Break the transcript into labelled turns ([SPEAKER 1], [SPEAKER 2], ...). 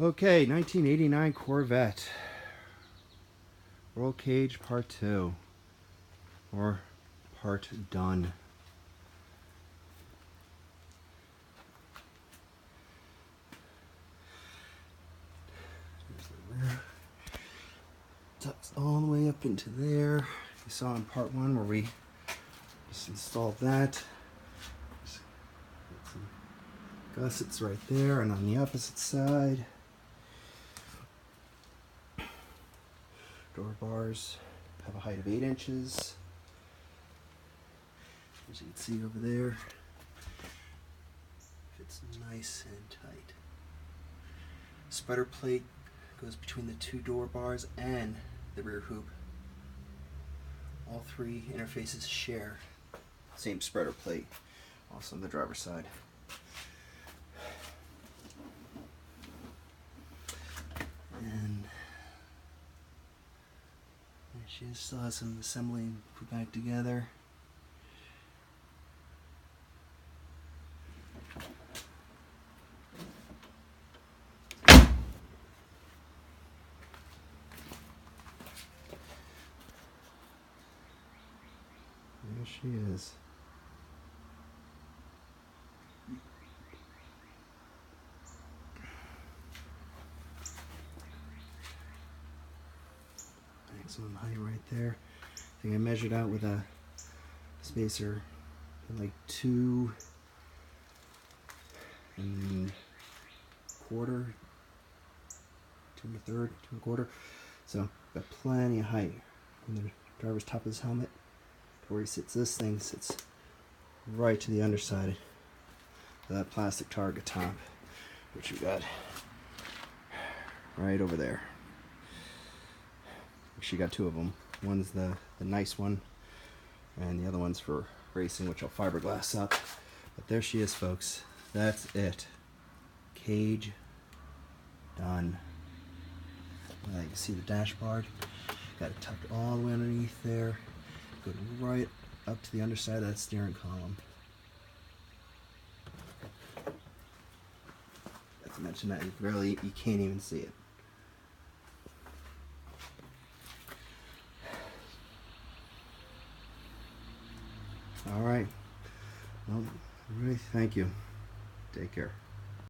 [SPEAKER 1] Okay, 1989 Corvette. Roll cage part 2. Or part done. There's the rear. Tucks all the way up into there. You saw in part 1 where we just installed that. Some gussets right there, and on the opposite side, door bars have a height of 8 inches. As you can see over there, fits nice and tight. Spreader plate goes between the 2 door bars and the rear hoop. All 3 interfaces share same spreader plate, also on the driver's side. And she still has some assembly put back together. There she is. Maximum height right there. I think I measured out with a spacer like 2 1/4, 2 1/3, 2 1/4. So got plenty of height from the driver's top of his helmet to where he sits. This thing sits right to the underside of that plastic target top, which we got right over there. Actually got 2 of them. One's the nice one, and the other one's for racing, which I'll fiberglass up. But there she is, folks. That's it. Cage done. You can see the dashboard. Got it tucked all the way underneath there. Go right up to the underside of that steering column. Not to mention that you can't even see it. All right. Well, everybody, thank you. Take care.